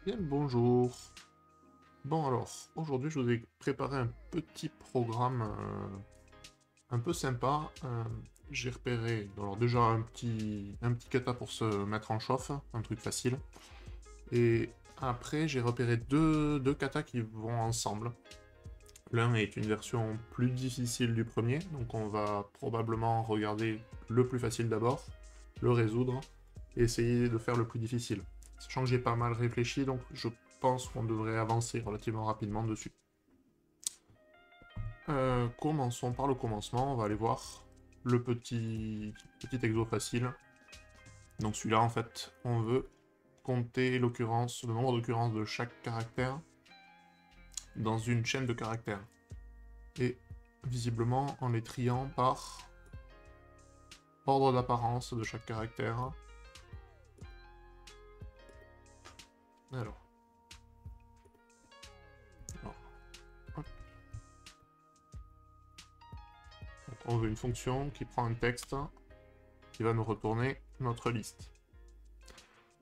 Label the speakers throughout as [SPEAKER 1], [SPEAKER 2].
[SPEAKER 1] Bien le bonjour. Bon alors, aujourd'hui je vous ai préparé un petit programme un peu sympa. J'ai repéré, alors déjà un petit kata pour se mettre en chauffe, un truc facile. Et après j'ai repéré deux katas qui vont ensemble. L'un est une version plus difficile du premier, donc on va probablement regarder le plus facile d'abord, le résoudre, et essayer de faire le plus difficile. Sachant que j'ai pas mal réfléchi, donc je pense qu'on devrait avancer relativement rapidement dessus. Commençons par le commencement, on va aller voir le petit exo facile. Donc celui-là, en fait, on veut compter l'occurrence, le nombre d'occurrences de chaque caractère dans une chaîne de caractères. Et visiblement en les triant par ordre d'apparence de chaque caractère. Alors, alors, hop. Donc, on veut une fonction qui prend un texte qui va nous retourner notre liste.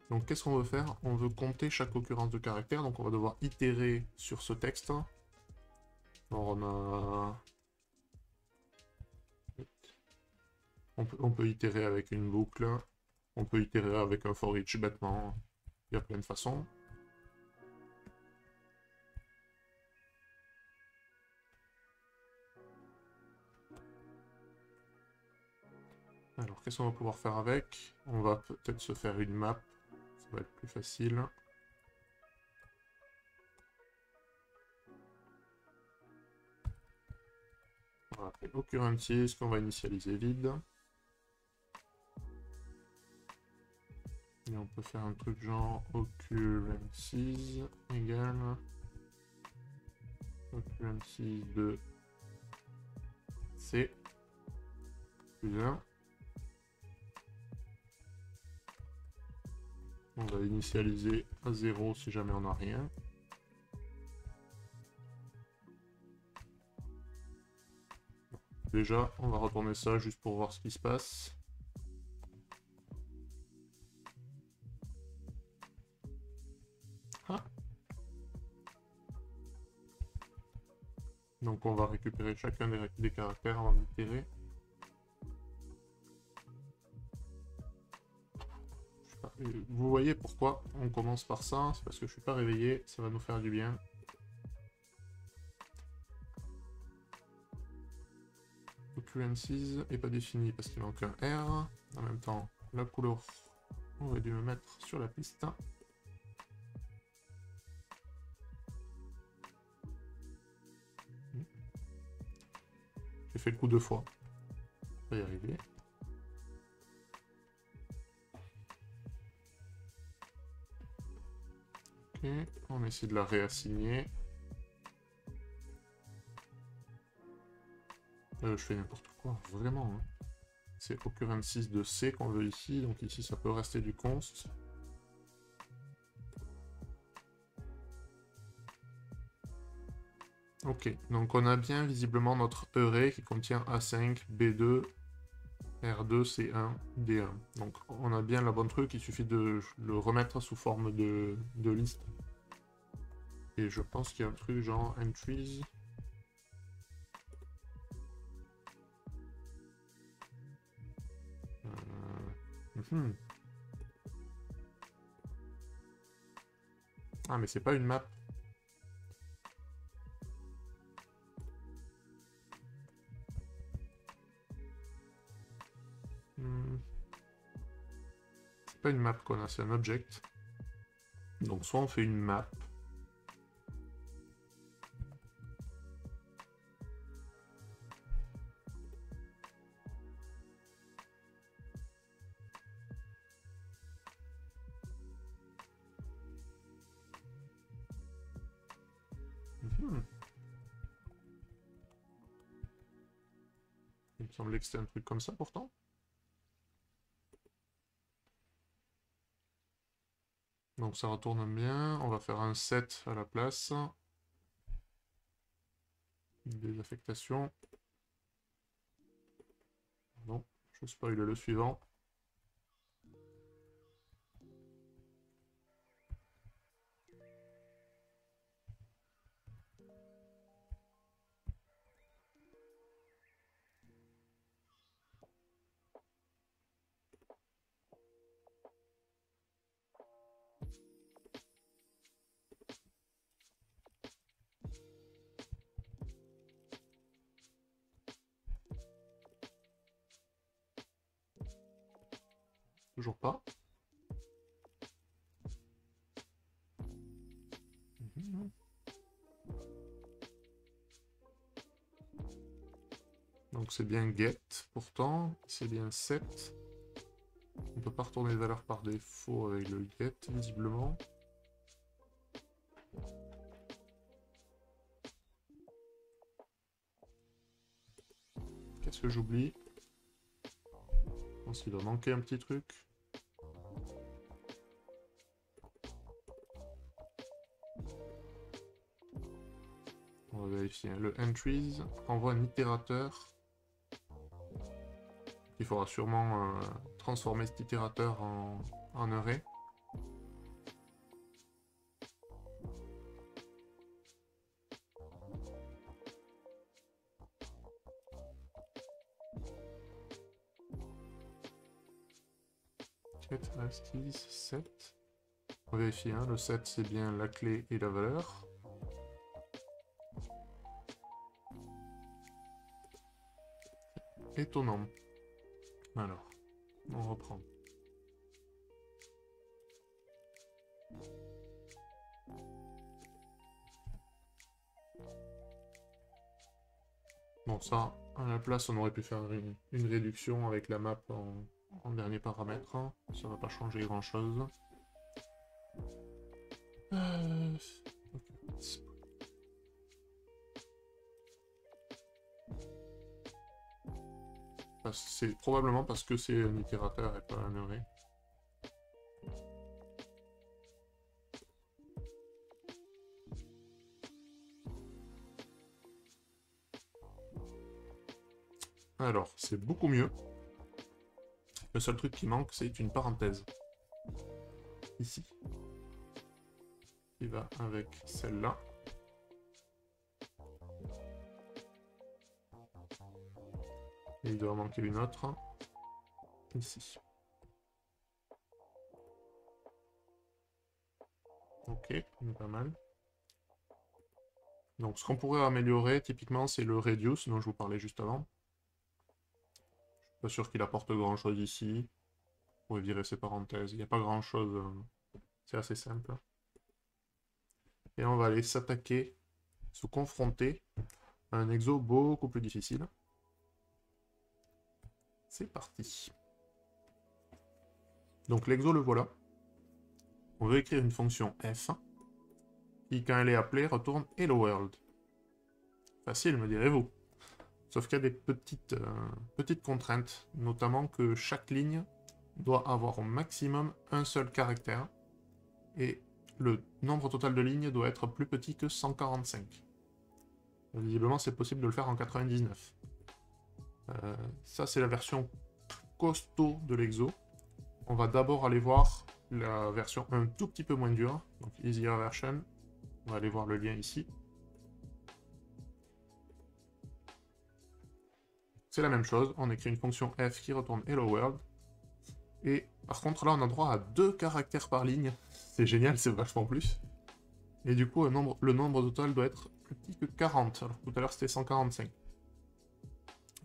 [SPEAKER 1] Donc qu'est-ce qu'on veut faire? On veut compter chaque occurrence de caractère, donc on va devoir itérer sur ce texte. Alors on peut itérer avec une boucle, on peut itérer avec un for each bêtement, il y a plein de façons. Alors qu'est-ce qu'on va pouvoir faire avec? On va peut-être se faire une map, ça va être plus facile. On va appeler occurrences qu'on va initialiser vide. Et on peut faire un truc genre occurrences égale occurrences de C plus 1. On va initialiser à 0 si jamais on n'a rien. Déjà, on va retourner ça juste pour voir ce qui se passe. Ah. Donc on va récupérer chacun des caractères avant d'itérer. Vous voyez pourquoi on commence par ça, c'est parce que je suis pas réveillé, ça va nous faire du bien. Occurrences est pas défini parce qu'il manque un R. En même temps, la couleur aurait dû me mettre sur la piste. J'ai fait le coup deux fois. On va y arriver. Ok, on essaie de la réassigner. Je fais n'importe quoi, vraiment. Hein. C'est occurrences de C qu'on veut ici, donc ici ça peut rester du const. Ok, donc on a bien visiblement notre array qui contient A5, B2, R2, C1, D1. Donc on a bien la bonne truc, il suffit de le remettre sous forme de liste. Et je pense qu'il y a un truc genre entries. Ah mais c'est pas une map. C'est pas une map qu'on a, c'est un object. Donc soit on fait une map. Il me semblait que c'était un truc comme ça pourtant. Donc ça retourne bien. On va faire un set à la place. Des affectations. Non, je spoil le suivant. Toujours pas. Donc c'est bien get, pourtant, c'est bien set. On peut pas retourner les valeurs par défaut avec le get, visiblement. Qu'est-ce que j'oublie? Je pense qu'il doit manquer un petit truc. On va vérifier. Le entries envoie un itérateur. Il faudra sûrement transformer cet itérateur en array. Get set. On va vérifier, hein, le set c'est bien la clé et la valeur. Étonnant. Alors, on reprend. Bon, ça, à la place, on aurait pu faire une réduction avec la map en dernier paramètre. Hein. Ça va pas changer grand-chose. C'est probablement parce que c'est un itérateur et pas un array. Alors, c'est beaucoup mieux. Le seul truc qui manque, c'est une parenthèse. Ici. Qui va avec celle-là. Et il doit en manquer une autre. Ici. Ok, pas mal. Donc ce qu'on pourrait améliorer, typiquement, c'est le reduce dont je vous parlais juste avant. Je suis pas sûr qu'il apporte grand-chose ici. Vous pouvez virer ces parenthèses. Il n'y a pas grand-chose. C'est assez simple. Et on va aller s'attaquer, se confronter à un exo beaucoup plus difficile. C'est parti. Donc l'exo, le voilà. On veut écrire une fonction f qui, quand elle est appelée, retourne Hello World. Facile, me direz-vous. Sauf qu'il y a des petites contraintes, notamment que chaque ligne doit avoir au maximum un seul caractère, et le nombre total de lignes doit être plus petit que 145. Visiblement, c'est possible de le faire en 99. Ça, c'est la version costaud de l'exo. On va d'abord aller voir la version un tout petit peu moins dure, donc easier version. On va aller voir le lien ici. C'est la même chose, on écrit une fonction f qui retourne Hello World. Et par contre, là, on a droit à 2 caractères par ligne. C'est génial, c'est vachement plus. Et du coup, le nombre total doit être plus petit que 40, alors que tout à l'heure, c'était 145.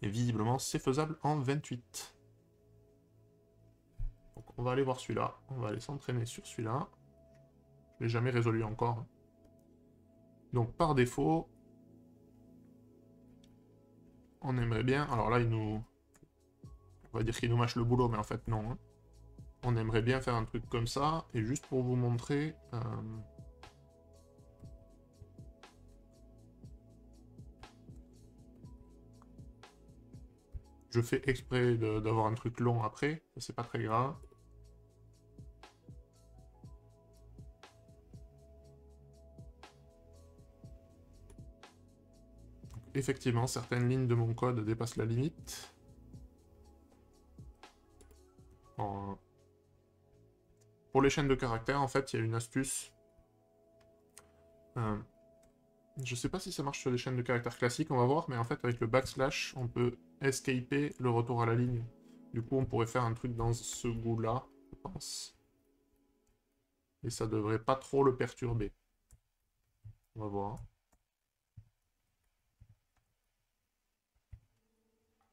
[SPEAKER 1] Et visiblement, c'est faisable en 28. Donc on va aller voir celui-là. On va aller s'entraîner sur celui-là. Je ne l'ai jamais résolu encore. Donc par défaut, on aimerait bien... Alors là, on va dire qu'il nous mâche le boulot, mais en fait non. Hein. On aimerait bien faire un truc comme ça. Et juste pour vous montrer... Je fais exprès d'avoir un truc long après. C'est pas très grave. Effectivement, certaines lignes de mon code dépassent la limite. Pour les chaînes de caractères, en fait, il y a une astuce. Je sais pas si ça marche sur les chaînes de caractères classiques, on va voir, mais en fait, avec le backslash, on peut escaper le retour à la ligne. Du coup, on pourrait faire un truc dans ce goût-là, je pense. Et ça devrait pas trop le perturber. On va voir.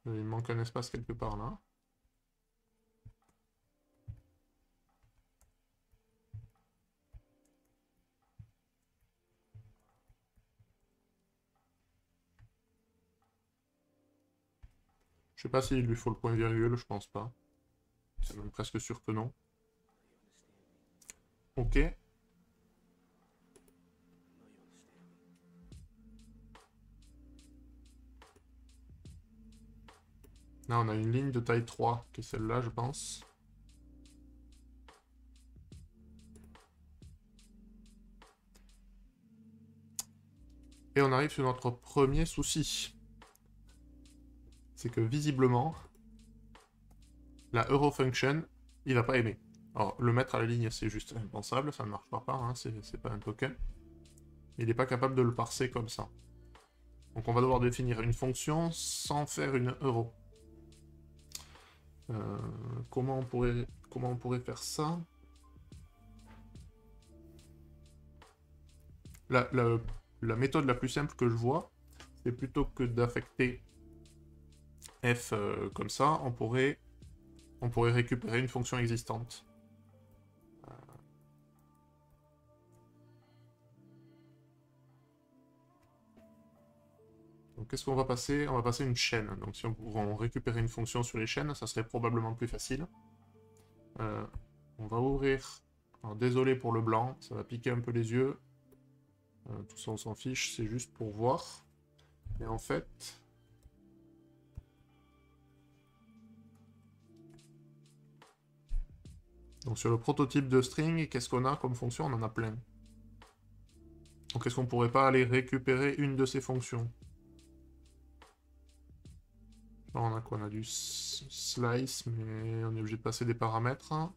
[SPEAKER 1] Il manque un espace quelque part là. Je sais pas s'il lui faut le point virgule, je pense pas. C'est même presque sûr que non. Ok. Là, on a une ligne de taille 3, qui est celle-là, je pense. Et on arrive sur notre premier souci. C'est que, visiblement, la Eurofunction, il va pas aimer. Alors, le mettre à la ligne, c'est juste impensable, ça ne marchera pas, hein, c'est pas un token. Il n'est pas capable de le parser comme ça. Donc on va devoir définir une fonction sans faire une euro. Comment on pourrait faire ça? La méthode la plus simple que je vois, c'est plutôt que d'affecter f comme ça, on pourrait récupérer une fonction existante. Donc qu'est-ce qu'on va passer? On va passer une chaîne. Donc si on récupérait une fonction sur les chaînes, ça serait probablement plus facile. On va ouvrir... Alors, désolé pour le blanc, ça va piquer un peu les yeux. Tout ça on s'en fiche, c'est juste pour voir. Et en fait... Donc sur le prototype de string, qu'est-ce qu'on a comme fonction? On en a plein. Donc est-ce qu'on pourrait pas aller récupérer une de ces fonctions? Là on a quoi? On a du slice, mais on est obligé de passer des paramètres. On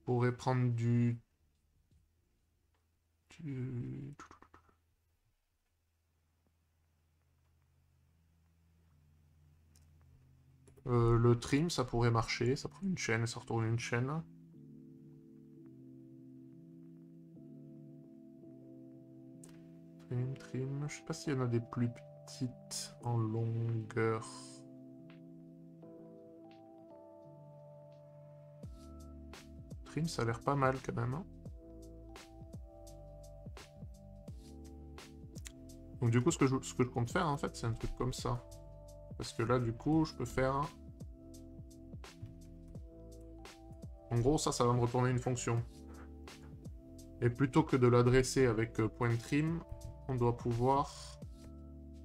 [SPEAKER 1] pourrait prendre le trim, ça pourrait marcher. Ça prend une chaîne et ça retourne une chaîne. Trim. Je sais pas s'il y en a des plus petites en longueur. Trim, ça a l'air pas mal quand même. Hein. Donc du coup, ce que je compte faire, en fait, c'est un truc comme ça. Parce que là, du coup, je peux faire... En gros, ça va me retourner une fonction. Et plutôt que de l'adresser avec point trim, on doit pouvoir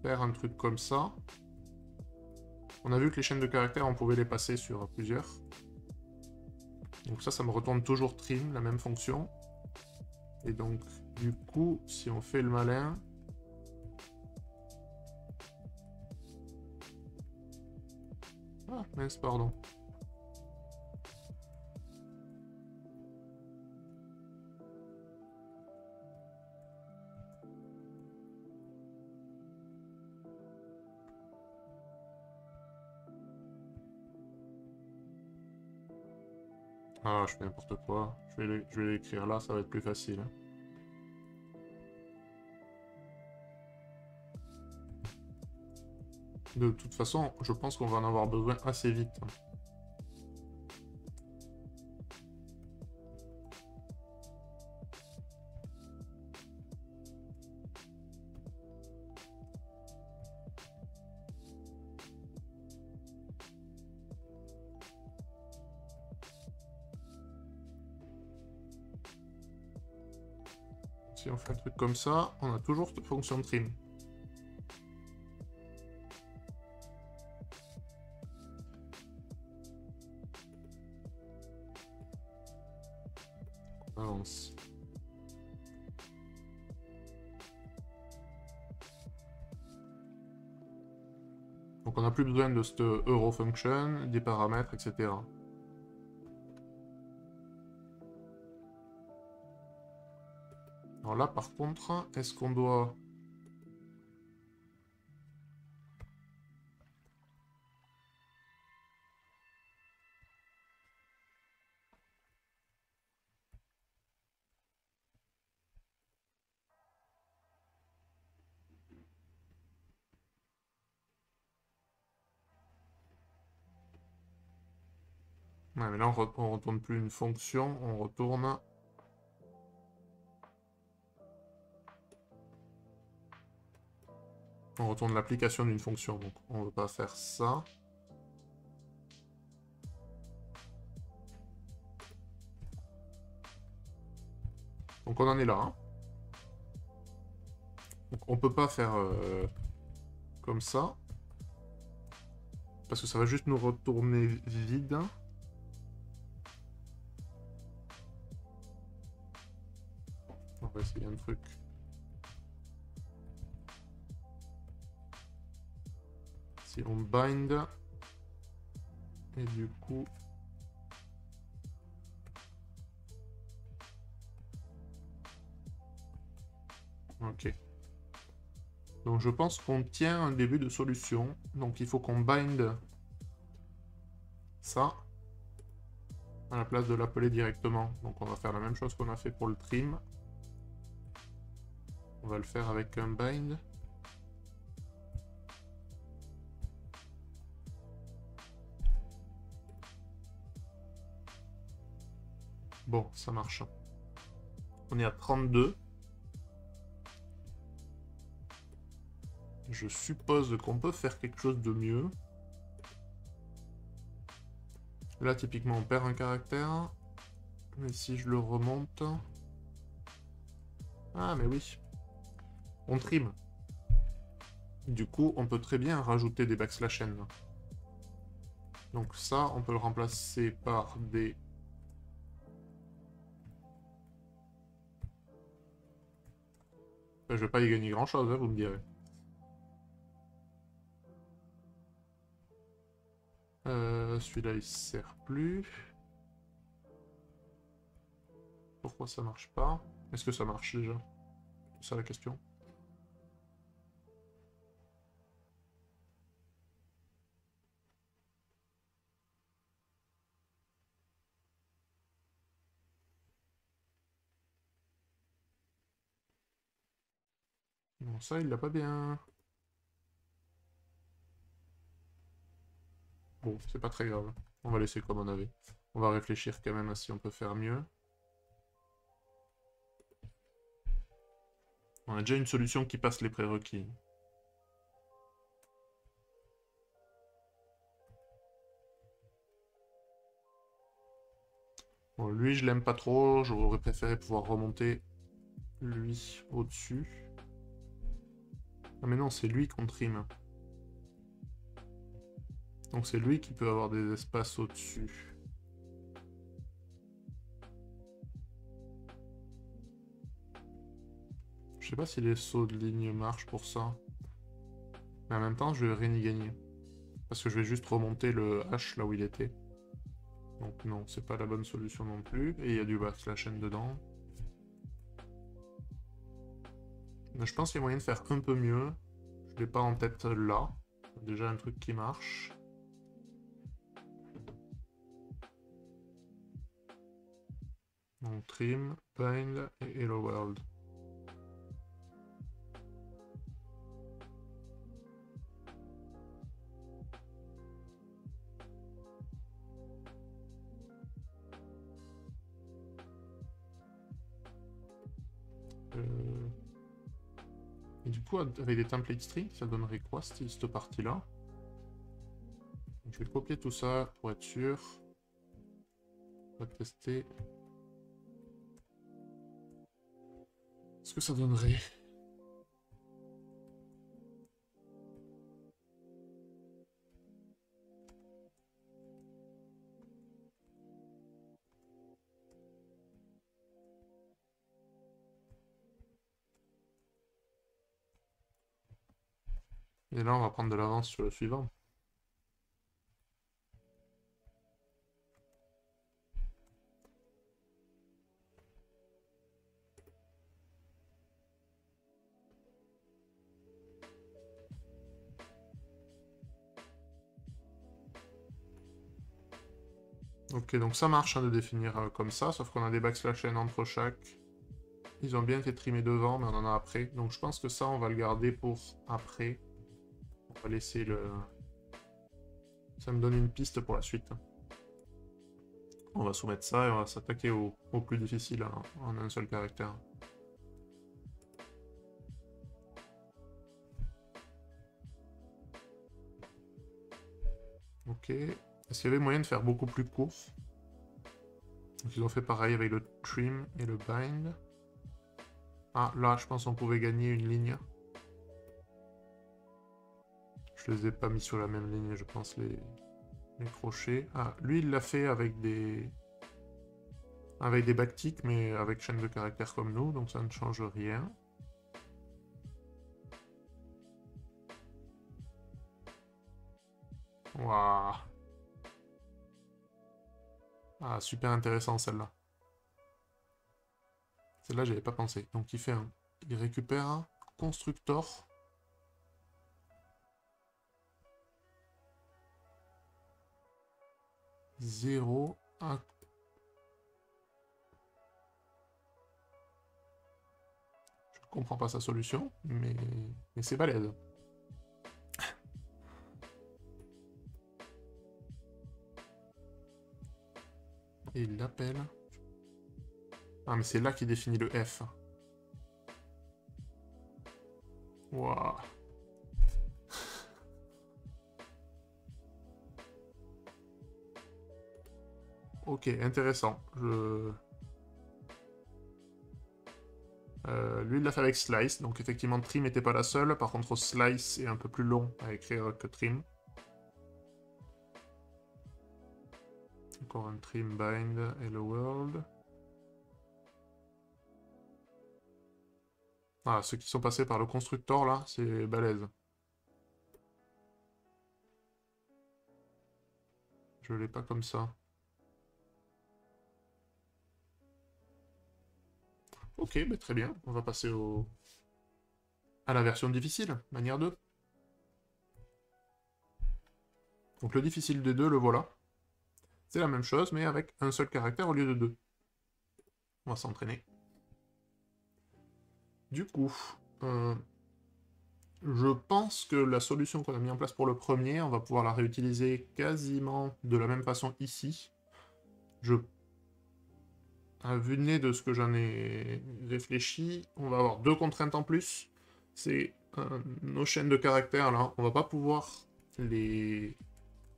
[SPEAKER 1] faire un truc comme ça. On a vu que les chaînes de caractères, on pouvait les passer sur plusieurs. Donc ça me retourne toujours trim, la même fonction. Et donc, du coup, si on fait le malin... Ah, mince, pardon. Ah, je fais n'importe quoi. Je vais l'écrire là, ça va être plus facile. Hein. De toute façon, je pense qu'on va en avoir besoin assez vite. Si on fait un truc comme ça, on a toujours cette fonction de trim. On avance. Donc on n'a plus besoin de cette Eurofunction, des paramètres, etc. Alors là, par contre, est-ce qu'on doit... Ouais, mais là, on retourne plus une fonction, on retourne... On retourne l'application d'une fonction, donc on ne veut pas faire ça. Donc on en est là. Hein. Donc on peut pas faire comme ça. Parce que ça va juste nous retourner vide. On va essayer un truc. Si on bind. Et du coup... Ok. Donc je pense qu'on tient un début de solution. Donc il faut qu'on bind ça à la place de l'appeler directement. Donc on va faire la même chose qu'on a fait pour le trim. On va le faire avec un bind. Bon, ça marche. On est à 32. Je suppose qu'on peut faire quelque chose de mieux. Là, typiquement, on perd un caractère. Mais si je le remonte... Ah, mais oui. On trim. Du coup, on peut très bien rajouter des backslash n. Donc ça, on peut le remplacer par des... Enfin, je vais pas y gagner grand-chose, hein, vous me direz. Celui-là, il sert plus. Pourquoi ça marche pas? Est-ce que ça marche déjà? C'est ça la question. Non, ça, il l'a pas bien. Bon, c'est pas très grave. On va laisser comme on avait. On va réfléchir quand même à si on peut faire mieux. On a déjà une solution qui passe les prérequis. Bon, lui, je l'aime pas trop. J'aurais préféré pouvoir remonter lui au-dessus. Ah mais non, c'est lui qu'on trim. Donc c'est lui qui peut avoir des espaces au-dessus. Je sais pas si les sauts de ligne marchent pour ça. Mais en même temps, je vais rien y gagner. Parce que je vais juste remonter le H là où il était. Donc non, c'est pas la bonne solution non plus. Et il y a du backslash n dedans. Mais je pense qu'il y a moyen de faire un peu mieux. Je l'ai pas en tête là. Déjà un truc qui marche. Donc trim, bind et hello world. Et du coup, avec des templates string, ça donnerait quoi cette partie-là? Je vais copier tout ça pour être sûr. On va tester. Ce que ça donnerait. Et là, on va prendre de l'avance sur le suivant. Ok, donc ça marche hein, de définir comme ça, sauf qu'on a des backslash n entre chaque. Ils ont bien été trimés devant, mais on en a après. Donc je pense que ça, on va le garder pour après. On va laisser le... Ça me donne une piste pour la suite. On va soumettre ça et on va s'attaquer au plus difficile hein, en un seul caractère. Ok. Est-ce qu'il y avait moyen de faire beaucoup plus court? Donc ils ont fait pareil avec le trim et le bind. Ah, là, je pense qu'on pouvait gagner une ligne. Je les ai pas mis sur la même ligne, je pense, les crochets. Ah, lui, il l'a fait avec des... avec des backticks, mais avec chaîne de caractères comme nous, donc ça ne change rien. Waouh. Ah, super intéressant celle-là. Celle-là, j'avais pas pensé. Donc il fait un... il récupère un constructor. 0, 1. Je comprends pas sa solution, mais c'est balèze. Et il l'appelle. Ah, mais c'est là qu'il définit le F. Waouh. Ok, intéressant. Lui, il l'a fait avec Slice, donc effectivement, Trim n'était pas la seule. Par contre, Slice est un peu plus long à écrire que Trim. Encore un Trim, Bind, Hello World. Ah, ceux qui sont passés par le constructeur, là, c'est balèze. Je l'ai pas comme ça. Ok, bah très bien. On va passer à la version difficile, manière 2. Donc le difficile des deux, le voilà. C'est la même chose, mais avec un seul caractère au lieu de deux. On va s'entraîner. Du coup, je pense que la solution qu'on a mis en place pour le premier, on va pouvoir la réutiliser quasiment de la même façon ici. À vue de nez de ce que j'en ai réfléchi, on va avoir deux contraintes en plus. C'est nos chaînes de caractères, là, on va pas pouvoir les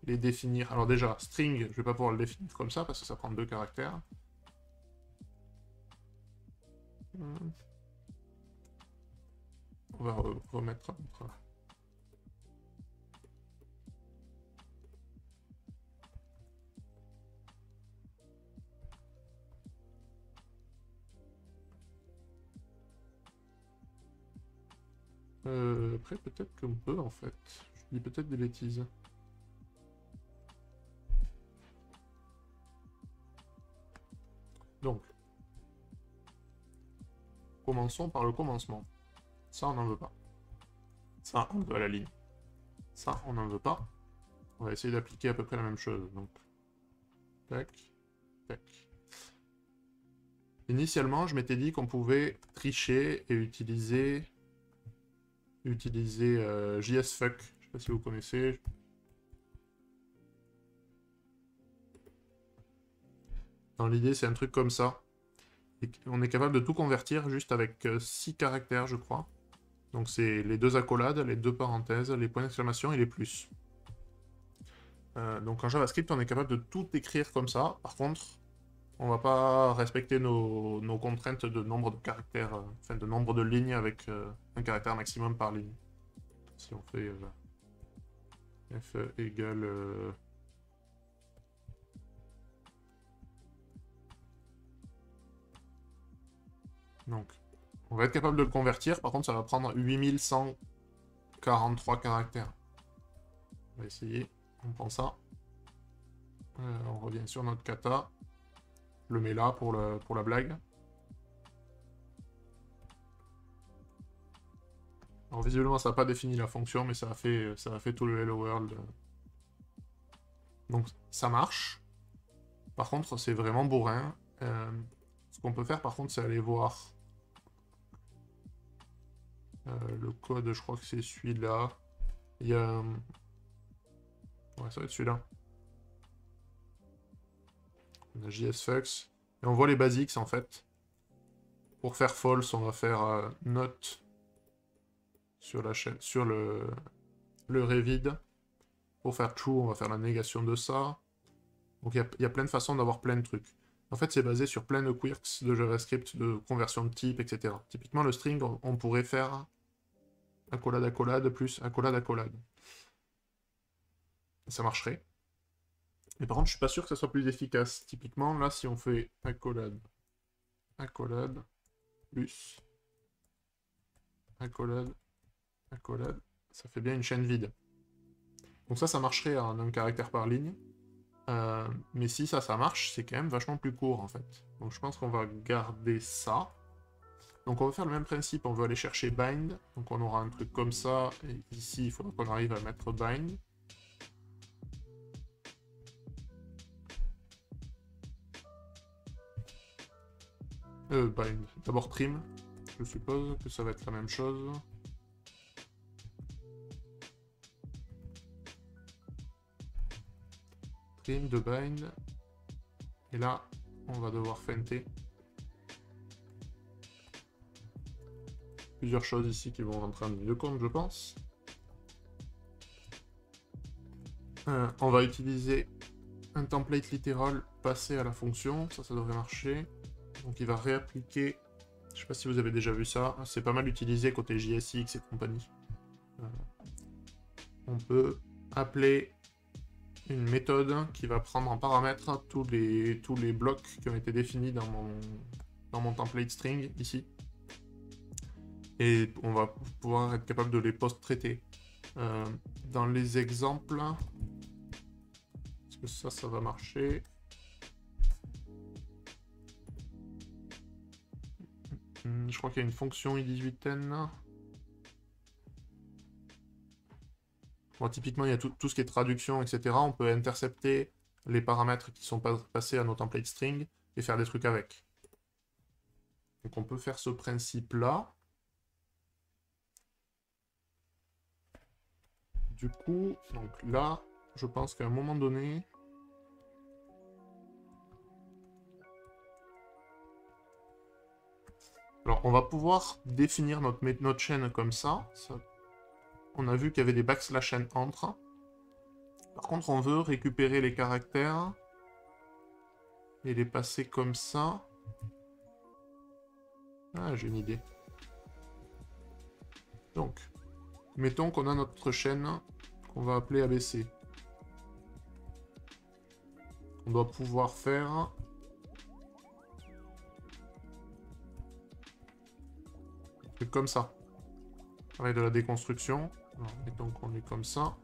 [SPEAKER 1] définir. Alors déjà, string, je vais pas pouvoir le définir comme ça, parce que ça prend deux caractères. On va remettre notre... Après, peut-être qu'on peut, en fait. Je dis peut-être des bêtises. Donc, commençons par le commencement. Ça, on n'en veut pas. Ça, on veut à la ligne. Ça, on n'en veut pas. On va essayer d'appliquer à peu près la même chose. Donc, tac, tac. Initialement, je m'étais dit qu'on pouvait tricher et utiliser JSFuck. Je sais pas si vous connaissez. Dans l'idée, c'est un truc comme ça. Et on est capable de tout convertir juste avec 6 caractères, je crois. Donc c'est les deux accolades, les deux parenthèses, les points d'exclamation et les plus. Donc en JavaScript, on est capable de tout écrire comme ça. Par contre, on va pas respecter nos contraintes de nombre de caractères, enfin de nombre de lignes avec un caractère maximum par ligne. Si on fait f égale... Donc, on va être capable de le convertir, par contre ça va prendre 8143 caractères. On va essayer, on prend ça. On revient sur notre kata. Je le mets là pour la blague. Alors visiblement ça n'a pas défini la fonction, mais ça a fait tout le Hello World. Donc ça marche. Par contre c'est vraiment bourrin. Ce qu'on peut faire par contre c'est aller voir le code, je crois que c'est celui-là. Il y a... Ouais, ça va être celui-là. On a JSFucks. Et on voit les basics en fait. Pour faire false, on va faire note sur la chaîne, sur le revid. Pour faire true, on va faire la négation de ça. Donc il y a plein de façons d'avoir plein de trucs. En fait, c'est basé sur plein de quirks de JavaScript, de conversion de type, etc. Typiquement, le string, on pourrait faire accolade plus accolade. Ça marcherait. Mais par contre, je suis pas sûr que ça soit plus efficace. Typiquement, là, si on fait accolade plus accolade, ça fait bien une chaîne vide. Donc ça marcherait en un caractère par ligne. Mais si ça marche, c'est quand même vachement plus court, en fait. Donc je pense qu'on va garder ça. Donc on va faire le même principe, on veut aller chercher bind. Donc on aura un truc comme ça, et ici, il faudra qu'on arrive à mettre bind. Bind. D'abord trim. Je suppose que ça va être la même chose. Trim de bind. Et là, on va devoir feinter. Plusieurs choses ici qui vont rentrer en ligne de compte, je pense. On va utiliser un template littéral passé à la fonction. Ça devrait marcher. Donc il va réappliquer. Je sais pas si vous avez déjà vu ça. C'est pas mal utilisé côté JSX et compagnie. On peut appeler une méthode qui va prendre en paramètre tous les blocs qui ont été définis dans mon template string ici. Et on va pouvoir être capable de les post-traiter. Dans les exemples, est-ce que ça va marcher? Je crois qu'il y a une fonction i18n. Bon, typiquement, il y a tout ce qui est traduction, etc. On peut intercepter les paramètres qui sont passés à nos templates string et faire des trucs avec. Donc on peut faire ce principe-là. Du coup, donc là, je pense qu'à un moment donné... Alors, on va pouvoir définir notre chaîne comme ça. On a vu qu'il y avait des backslash n entre. Par contre, on veut récupérer les caractères et les passer comme ça. Ah, j'ai une idée. Donc, mettons qu'on a notre chaîne qu'on va appeler ABC. On doit pouvoir faire... comme ça. Pareil de la déconstruction. Alors, mettons qu'on est comme ça.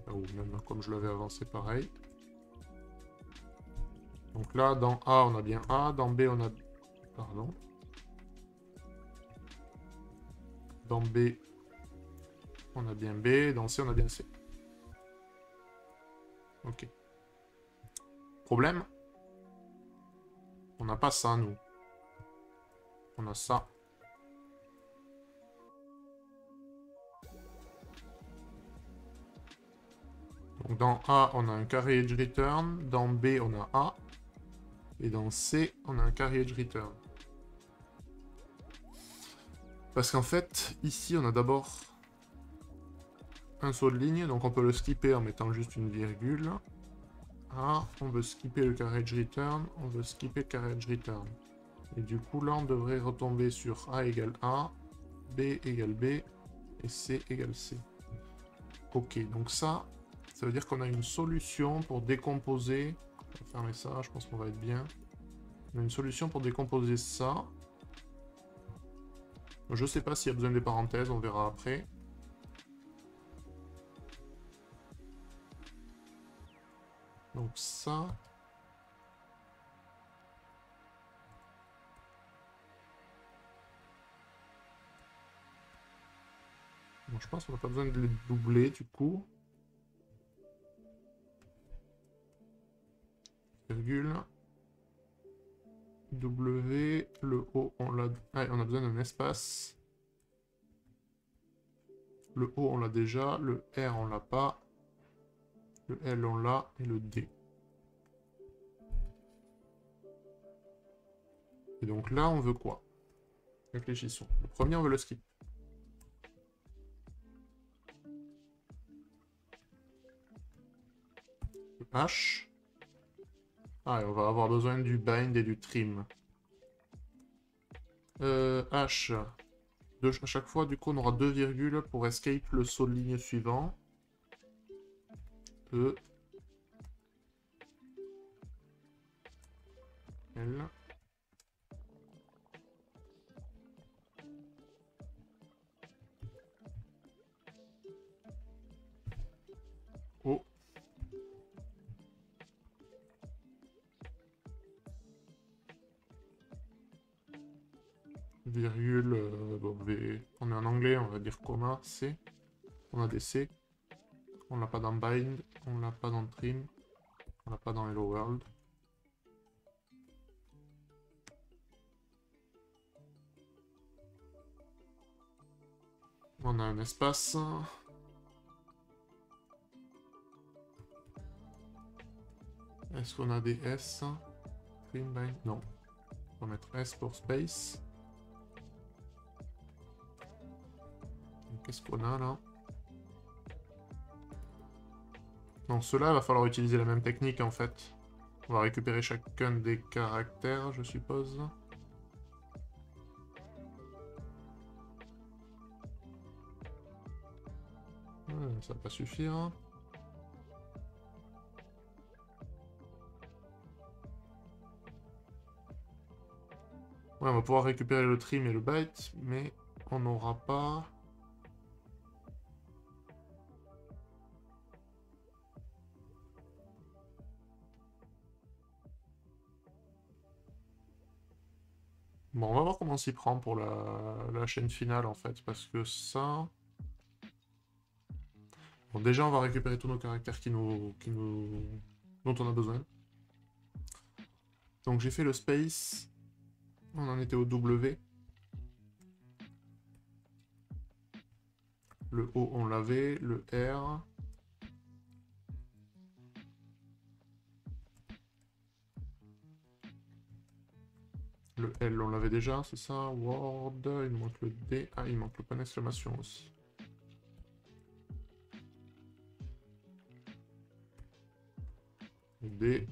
[SPEAKER 1] Ou même comme je l'avais avancé, pareil. Donc là, dans A, on a bien A. Dans B, on a... Pardon. Dans B, on a bien B. Dans C, on a bien C. Ok. Problème. On n'a pas ça, nous. On a ça. Donc dans A, on a un carry edge return. Dans B, on a A. Et dans C, on a un carry edge return. Parce qu'en fait, ici, on a d'abord un saut de ligne. Donc on peut le skipper en mettant juste une virgule. A, on veut skipper le carry edge return. On veut skipper le carry edge return. Et du coup, là, on devrait retomber sur A égale A, B égale B, et C égale C. Ok, donc ça veut dire qu'on a une solution pour décomposer... On va fermer ça, je pense qu'on va être bien. On a une solution pour décomposer ça. Je sais pas s'il y a besoin des parenthèses, on verra après. Donc ça... Bon, je pense qu'on n'a pas besoin de les doubler du coup. Virgule. W, le O, on l'a... Ah, on a besoin d'un espace. Le O, on l'a déjà. Le R, on l'a pas. Le L, on l'a. Et le D. Et donc là, on veut quoi? Réfléchissons. Le premier, on veut le skip. H. Ah, et on va avoir besoin du bind et du trim. H. À chaque fois, du coup, on aura 2 virgules pour escape le saut de ligne suivant. E. L. O. Virgule, bon, V. On est en anglais, on va dire comma, C. On a des C. On l'a pas dans bind, on l'a pas dans trim, on l'a pas dans hello world. On a un espace. Est-ce qu'on a des S? Trim, bind, non. On va mettre S pour space. Qu'est-ce qu'on a là? Non, ceux-là, il va falloir utiliser la même technique en fait. On va récupérer chacun des caractères, je suppose. Ça va pas suffire. Ouais, on va pouvoir récupérer le trim et le byte, mais on n'aura pas... Bon, on va voir comment on s'y prend pour la chaîne finale, en fait, parce que ça... Bon, déjà, on va récupérer tous nos caractères dont on a besoin. Donc, j'ai fait le space. On en était au W. Le O, on l'avait. Le R... Le L, on l'avait déjà, c'est ça? Word, il nous manque le D. Ah, il manque le point d'exclamation aussi. Le D.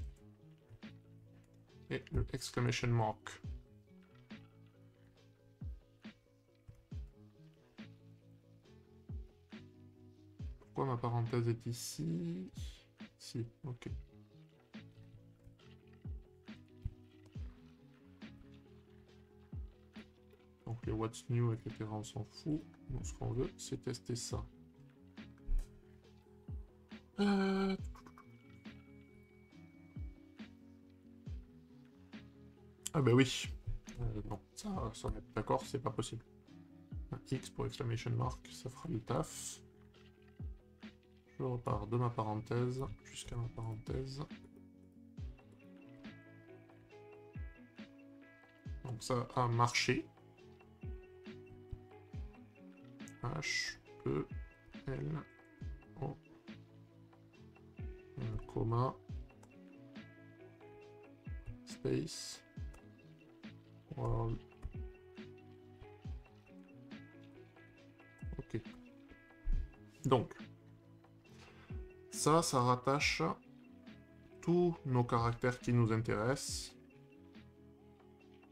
[SPEAKER 1] Et le exclamation mark. Pourquoi ma parenthèse est ici? Si, ok. Donc les what's new, etc., on s'en fout. Donc ce qu'on veut, c'est tester ça. Ah bah oui. Non, ça on est d'accord, c'est pas possible. Un X pour exclamation mark, ça fera le taf. Je repars de ma parenthèse jusqu'à ma parenthèse. Donc ça a marché. H, E, L, O, un comma, space, world. Ok. Donc, ça rattache tous nos caractères qui nous intéressent.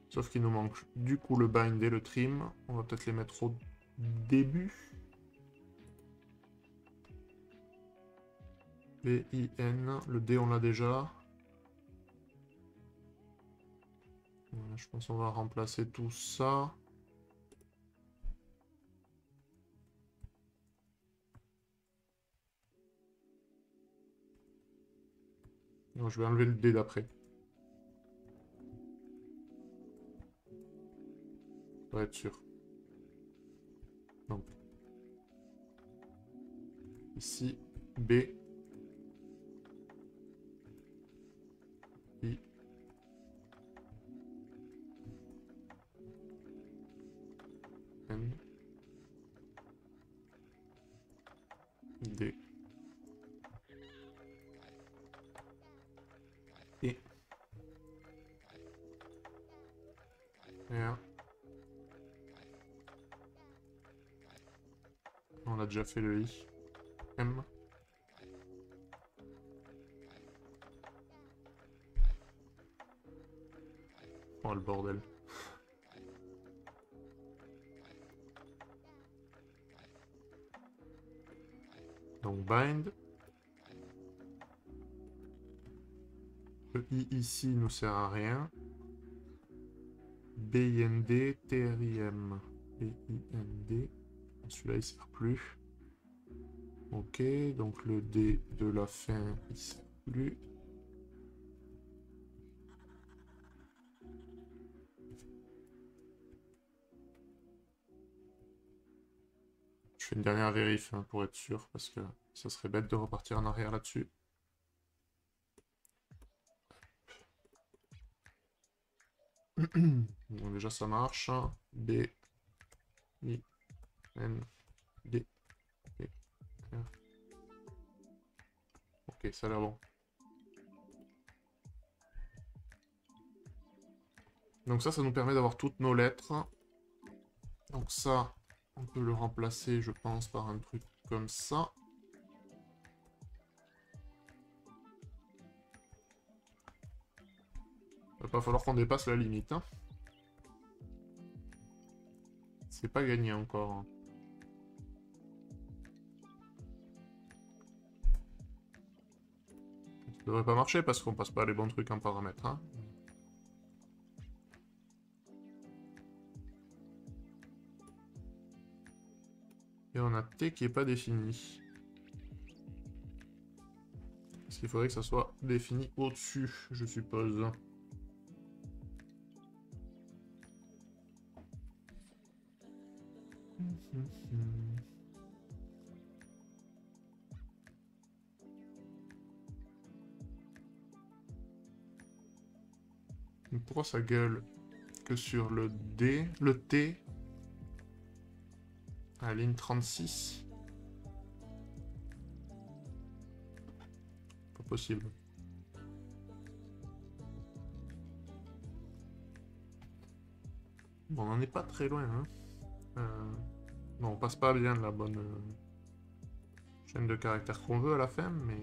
[SPEAKER 1] Sauf qu'il nous manque du coup le bind et le trim. On va peut-être les mettre au début. B-I-N. Le D, on l'a déjà. Je pense qu'on va remplacer tout ça. Non, je vais enlever le D d'après. Pour être sûr. Donc. Ici, B. I. N. D. E. R. On a déjà fait le I. M. Oh le bordel. Donc bind. Le I ici nous sert à rien. BIND, TRIM. BIND. Celui-là il sert plus. Ok, donc le D de la fin il sert plus. Je fais une dernière vérif hein, pour être sûr, parce que ça serait bête de repartir en arrière là-dessus. Donc déjà ça marche. B, I, N, D, P, R. Ok, ça a l'air bon. Donc ça nous permet d'avoir toutes nos lettres. Donc ça, on peut le remplacer, je pense, par un truc comme ça. Il va pas falloir qu'on dépasse la limite. Hein. C'est pas gagné encore. Hein. Ça devrait pas marcher parce qu'on passe pas les bons trucs en paramètres. Hein. Et on a T qui est pas défini. Parce qu'il faudrait que ça soit défini au-dessus, je suppose. Pourquoi ça gueule que sur le D, le T, à la ligne 36? Pas possible. Bon, on n'en est pas très loin. Hein. Bon, on passe pas bien de la bonne chaîne de caractères qu'on veut à la fin, mais...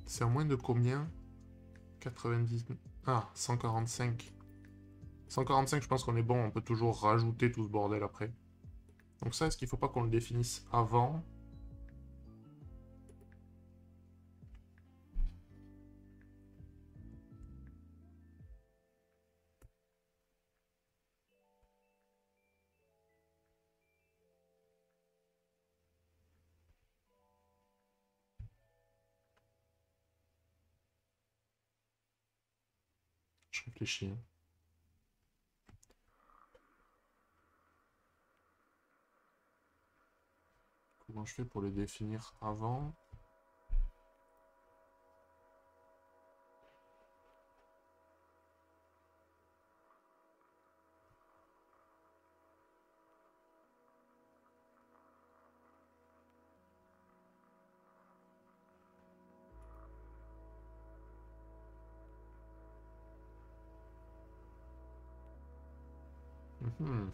[SPEAKER 1] C'est en moins de combien? 90... Ah, 145. 145, je pense qu'on est bon. On peut toujours rajouter tout ce bordel après. Donc ça, est-ce qu'il faut pas qu'on le définisse avant? Je réfléchis. Hein. Comment je fais pour le définir avant? Mhm.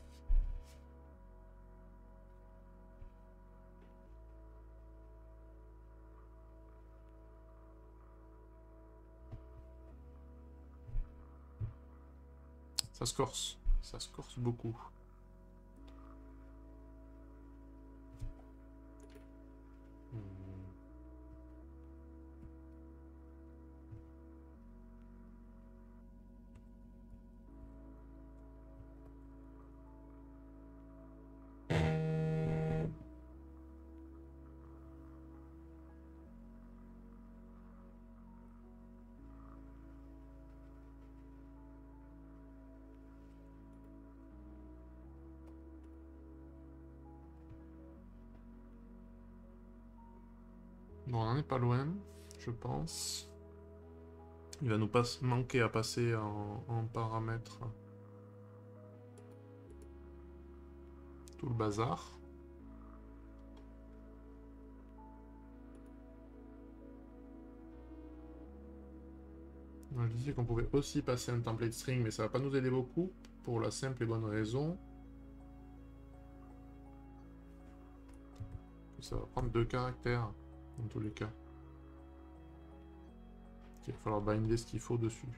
[SPEAKER 1] Ça se corse. Ça se corse beaucoup. Bon, on en est pas loin, je pense. Il va nous manquer à passer en paramètres tout le bazar. Je disais qu'on pouvait aussi passer un template string, mais ça va pas nous aider beaucoup, pour la simple et bonne raison que ça va prendre 2 caractères, dans tous les cas. Il va falloir binder ce qu'il faut dessus.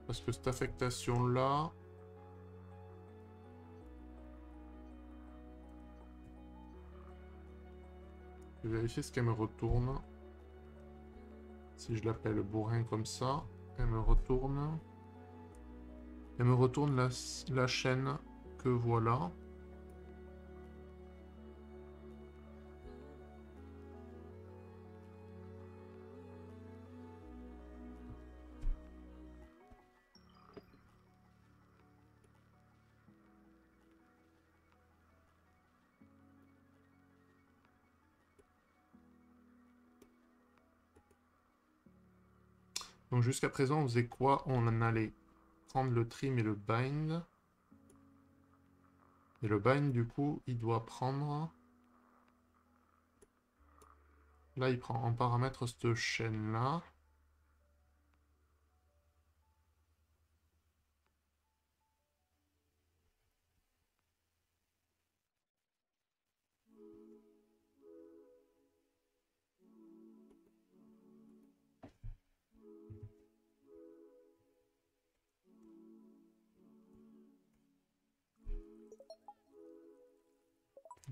[SPEAKER 1] Parce que cette affectation-là... Je vais vérifier ce qu'elle me retourne. Si je l'appelle bourrin comme ça, elle me retourne... Elle me retourne la chaîne que voilà. Donc jusqu'à présent, on faisait quoi? On en allait prendre le trim et le bind. Et le bind, du coup, il doit prendre... Là, il prend en paramètre cette chaîne-là.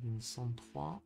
[SPEAKER 1] Ligne 103.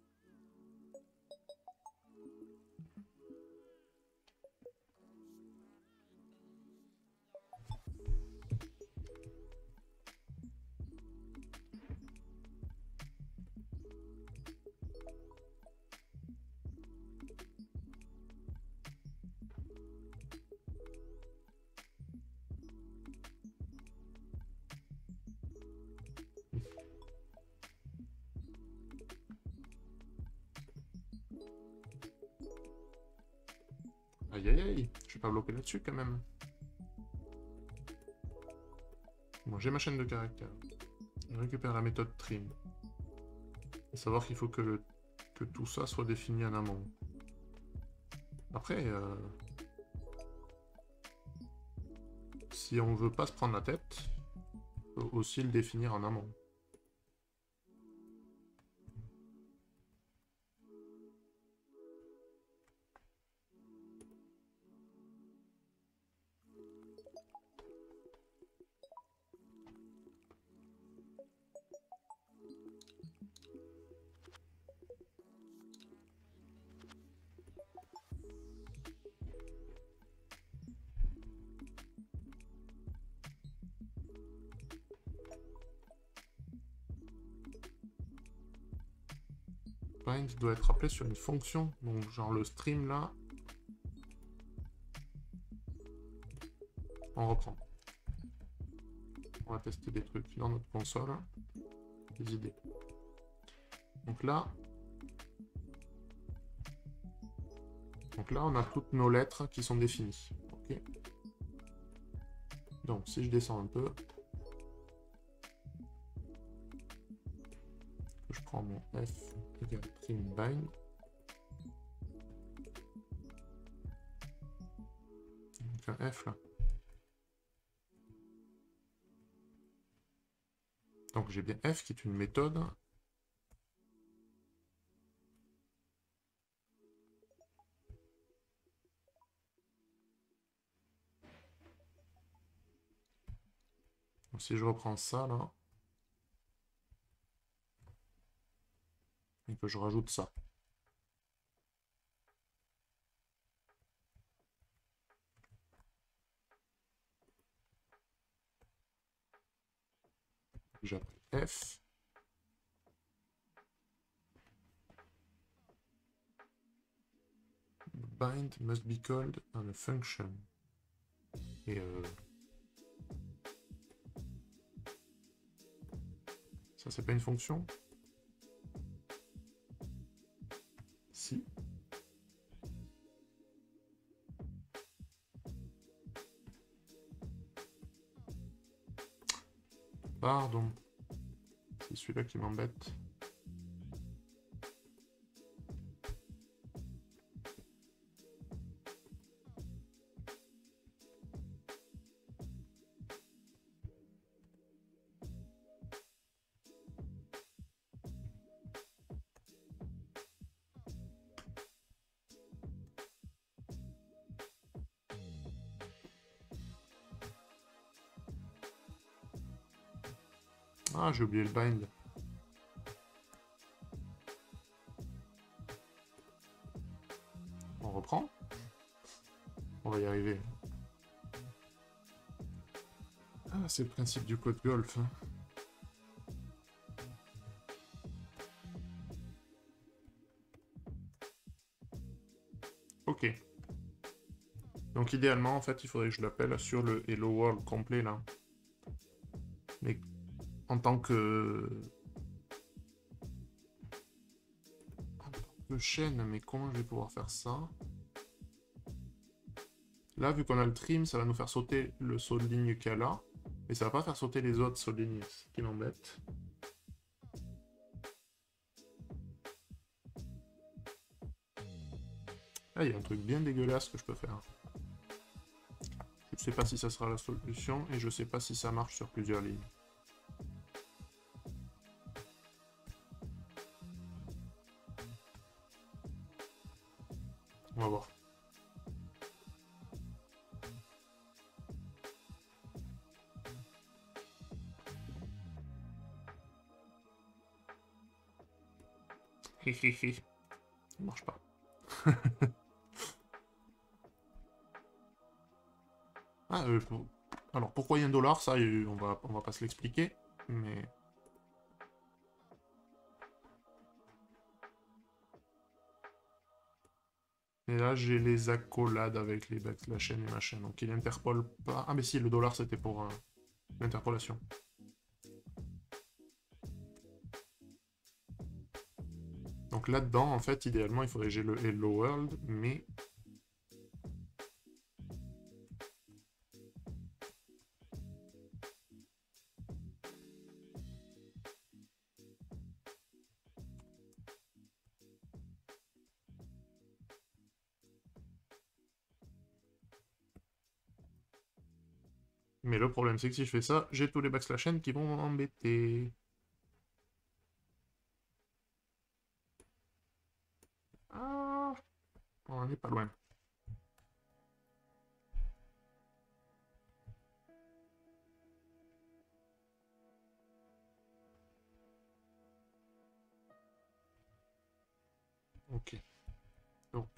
[SPEAKER 1] Aïe aïe aïe, je vais pas bloquer là-dessus quand même. Bon, j'ai ma chaîne de caractères. Je récupère la méthode trim. Il faut savoir qu'il faut que tout ça soit défini en amont. Après, si on veut pas se prendre la tête, on peut aussi le définir en amont. Bind doit être appelé sur une fonction, donc genre le stream là. On reprend. On va tester des trucs dans notre console. Des idées. Donc là, on a toutes nos lettres qui sont définies. Ok. Donc si je descends un peu, je prends mon F égale trim bind. Donc un F là. Donc j'ai bien F qui est une méthode. Donc si je reprends ça là, et que je rajoute ça. J'appelle F. Bind must be called on a function. Et ça c'est pas une fonction? Si. Pardon. C'est celui-là qui m'embête. Ah, j'ai oublié le bind. On reprend. On va y arriver. Ah, c'est le principe du code golf. Hein. Ok. Donc idéalement, en fait, il faudrait que je l'appelle sur le Hello World complet, là. Mais en tant que... En tant que chaîne, mais comment je vais pouvoir faire ça? Là, vu qu'on a le trim, ça va nous faire sauter le saut de ligne qu'il y a là. Et ça va pas faire sauter les autres sauts de ligne, ce qui m'embête. Ah, il y a un truc bien dégueulasse que je peux faire. Je sais pas si ça sera la solution, et je sais pas si ça marche sur plusieurs lignes. On va voir. Hihihi. Ça marche pas. Ah, alors pourquoi il y a $1, ça, on va pas se l'expliquer, mais... Et là, j'ai les accolades avec les backslash et machin, donc il interpole pas... Ah mais si, le dollar c'était pour l'interpolation. Donc là-dedans, en fait, idéalement, il faudrait que j'ai le Hello World, mais... Mais le problème, c'est que si je fais ça, j'ai tous les backslash n qui vont m'embêter. Ah, on n'est pas loin. Ok. Donc,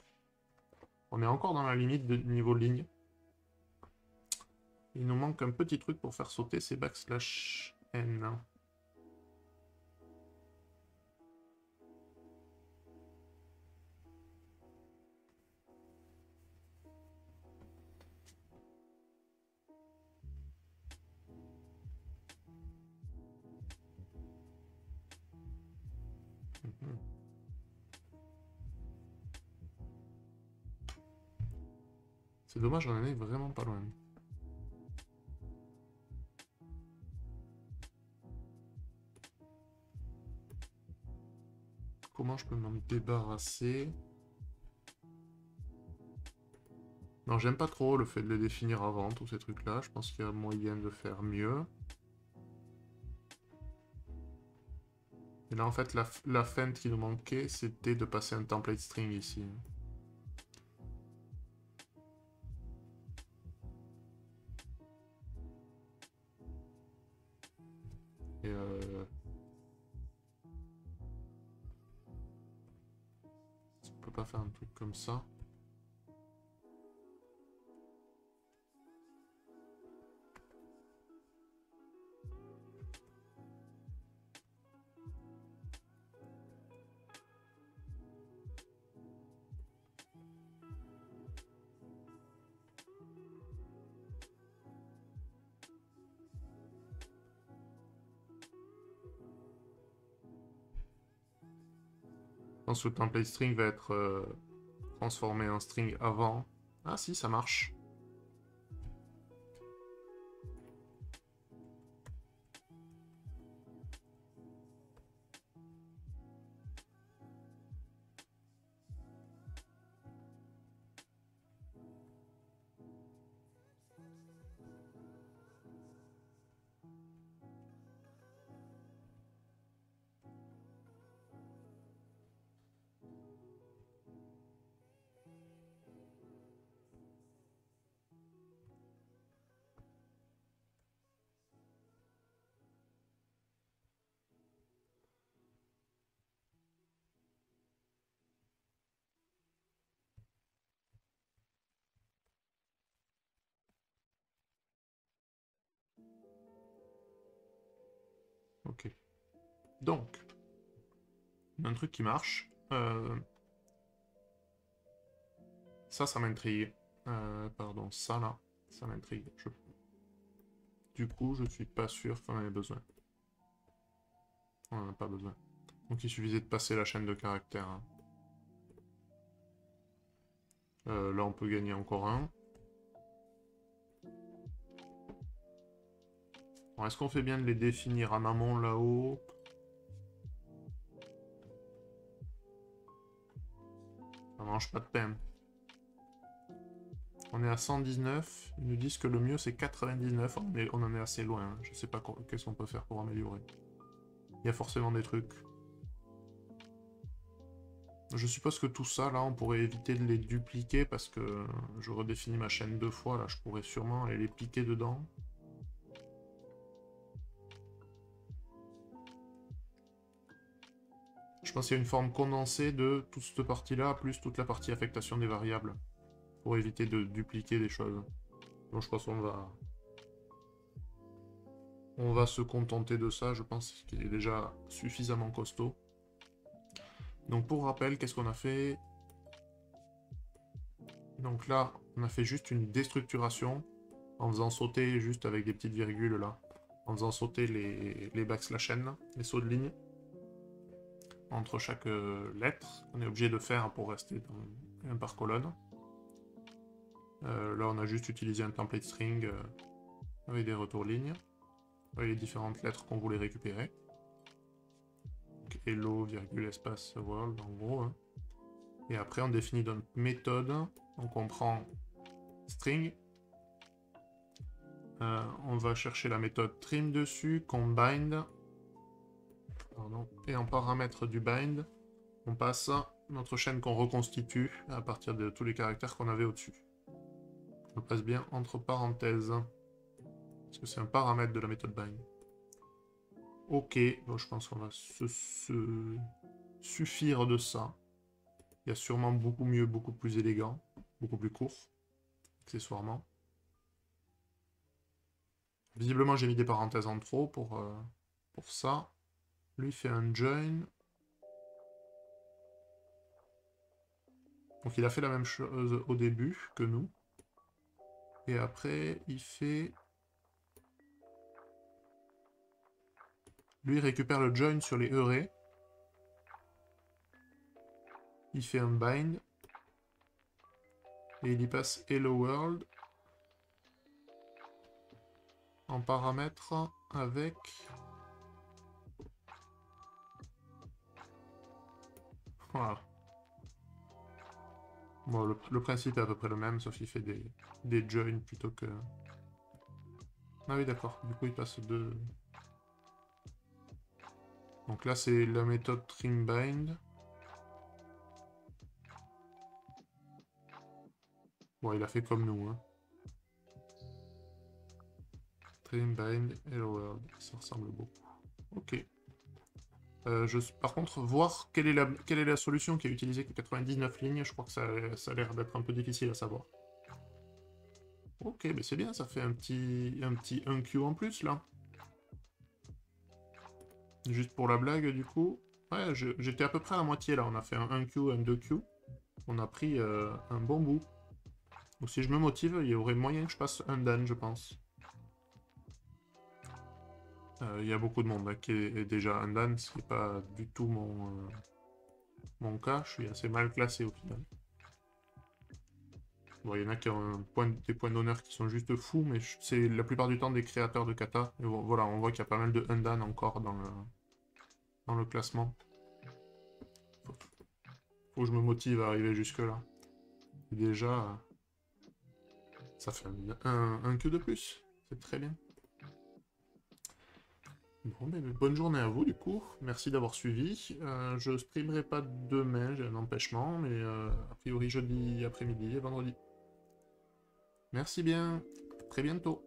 [SPEAKER 1] on est encore dans la limite de niveau ligne. Il nous manque un petit truc pour faire sauter ces backslash n. Mhm. C'est dommage, on en est vraiment pas loin. Comment je peux m'en débarrasser? Non, j'aime pas trop le fait de les définir avant, tous ces trucs-là. Je pense qu'il y a moyen de faire mieux. Et là, en fait, la feinte qui nous manquait, c'était de passer un template string ici. Et on peut pas faire un truc comme ça. Je pense que le template string va être transformé en string avant. Ah si, ça marche. Ok. Donc, un truc qui marche. Ça m'intrigue. Pardon, ça là, ça m'intrigue. Du coup, je suis pas sûr qu'on en ait besoin. On en a pas besoin. Donc il suffisait de passer la chaîne de caractères. Hein. Là, on peut gagner encore un. Est-ce qu'on fait bien de les définir en amont là-haut? Ça mange pas de pain. On est à 119. Ils nous disent que le mieux c'est 99. On en est assez loin. Hein. Je sais pas qu'est-ce qu'on peut faire pour améliorer. Il y a forcément des trucs. Je suppose que tout ça, là, on pourrait éviter de les dupliquer parce que je redéfinis ma chaîne 2 fois. Là, je pourrais sûrement aller les piquer dedans. Je pense qu'il y a une forme condensée de toute cette partie-là, plus toute la partie affectation des variables. Pour éviter de dupliquer des choses. Donc je pense qu'on va... On va se contenter de ça, je pense qu'il est déjà suffisamment costaud. Donc pour rappel, qu'est-ce qu'on a fait? Donc là, on a fait juste une déstructuration, en faisant sauter, juste avec des petites virgules là, en faisant sauter les backslash n, les sauts de ligne, entre chaque lettre, qu'on est obligé de faire pour rester dans un par colonne. Là, on a juste utilisé un template string avec des retours lignes, avec les différentes lettres qu'on voulait récupérer. Donc, hello, virgule, espace, world, en gros. Hein. Et après, on définit notre méthode. Donc, on prend string. On va chercher la méthode trim dessus, qu'on bind. Pardon. Et en paramètre du bind, on passe notre chaîne qu'on reconstitue à partir de tous les caractères qu'on avait au-dessus. On le passe bien entre parenthèses. Parce que c'est un paramètre de la méthode bind. Ok, bon, je pense qu'on va se suffire de ça. Il y a sûrement beaucoup mieux, beaucoup plus élégant, beaucoup plus court, accessoirement. Visiblement, j'ai mis des parenthèses en trop pour ça. Lui fait un join. Donc il a fait la même chose au début que nous. Et après, il fait... Lui, il récupère le join sur les arrays. Il fait un bind. Et il y passe Hello World. En paramètre avec... Voilà. Bon, le principe est à peu près le même, sauf qu'il fait des joins plutôt que... Ah oui, d'accord. Du coup, il passe de... Donc là, c'est la méthode trimBind. Bon, il a fait comme nous. Hein. TrimBind, Hello World. Ça ressemble beaucoup. Ok. Par contre, voir quelle est la solution qui a utilisé que 99 lignes, je crois que ça a l'air d'être un peu difficile à savoir. Ok, mais c'est bien, ça fait un petit 1Q en plus, là. Juste pour la blague, du coup. Ouais, j'étais à peu près à la moitié, là. On a fait un 1Q, un 2Q. On a pris un bon bout. Donc si je me motive, il y aurait moyen que je passe un dan, je pense. Il y a beaucoup de monde là, qui est déjà un dan, ce qui n'est pas du tout mon cas. Je suis assez mal classé au final. Bon, il y en a qui ont des points d'honneur qui sont juste fous, mais c'est la plupart du temps des créateurs de kata. Et voilà, on voit qu'il y a pas mal de undan encore dans le classement. Faut que je me motive à arriver jusque là. Et déjà, ça fait un queue de plus. C'est très bien. Bon, ben, bonne journée à vous du coup. Merci d'avoir suivi. Je streamerai pas demain, j'ai un empêchement, mais a priori jeudi après-midi et vendredi. Merci bien, très bientôt.